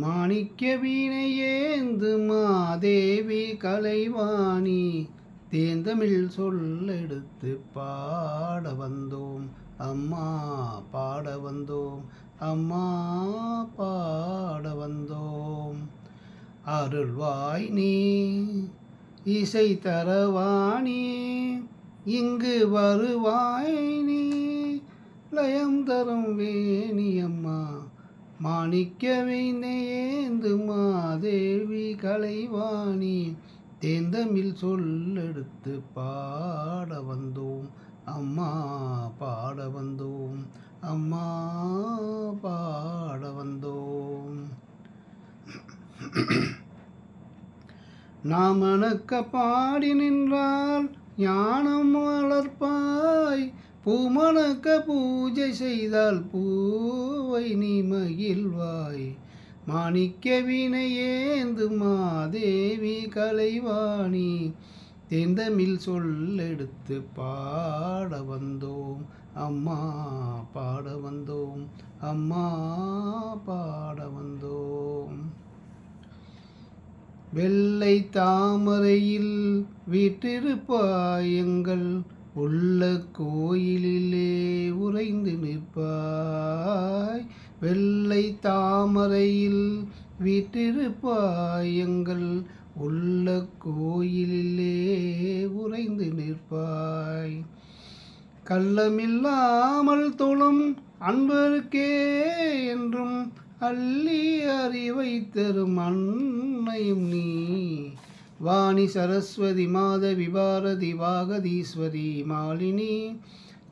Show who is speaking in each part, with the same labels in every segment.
Speaker 1: மாணிக்க வீணையேந்து மாதேவி கலைவாணி தேந்தமிழ் சொல்லெடுத்து பாட வந்தோம் அம்மா, பாட வந்தோம் அம்மா, பாட வந்தோம். அருள்வாய் நீ இசை தரவாணி, இங்கு வருவாய் நீ லயம் தரும் வேணியம்மா. மாணிக்க வீணையேந்து மாதேவி கலைவாணி தேந்தமிழ் சொல்லெடுத்து பாட வந்தோம் அம்மா, பாட வந்தோம் அம்மா, பாட வந்தோம். நாம் மணக்க பாடி நின்றால் ஞானம் வளர்ப்பாய், பூமணக்க பூஜை செய்தால் பூவை நீ மகிழ்வாய். மாணிக்க வீணையேந்து மாதேவி கலைவாணி தேந்தமிழ் சொல்லெடுத்து பாட வந்தோம் அம்மா, பாட வந்தோம் அம்மா, பாட வந்தோம். வெள்ளை தாமரையில் வீற்றிருப்பாய், எங்கள் உள்ள கோயிலிலே உறைந்து நிற்பாய். வெள்ளை தாமரையில் வீற்றிருப்பாய், எங்கள் உள்ள கோயிலிலே உறைந்து நிற்பாய். கள்ளமில்லாமல் தொழும் அன்பருக்கே என்றும் அள்ளி அறிவை தரும் அன்னையும் நீ. வாணி சரஸ்வதி மாதவி பாரதி வாகதீஸ்வரி மாலினி,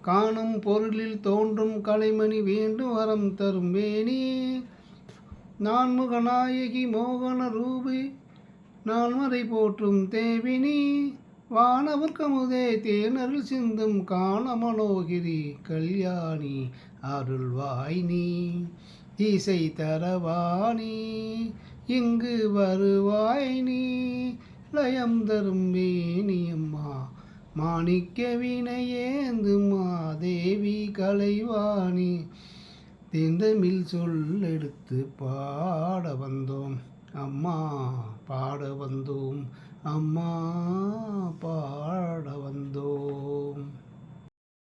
Speaker 1: காணும் பொருளில் தோன்றும் கலைமணி வேண்டும் வரம் தரும் வேணி. நான்முகநாயகி மோகன ரூபி நால்மறை போற்றும் தேவினி, வானவர் கமுதே தேனருள் சிந்தும் காண மனோகிரி கல்யாணி. அருள்வாய் நீ இசை தரவாணி, இங்கு வருவாய் நீ லயம் தரும் வேணியம்மா. மாணிக்க வீணையேந்து மாதேவி கலைவாணி தேந்தமிழ் சொல்லெடுத்து பாட வந்தோம் அம்மா, பாட வந்தோம் அம்மா, பாட வந்தோம்.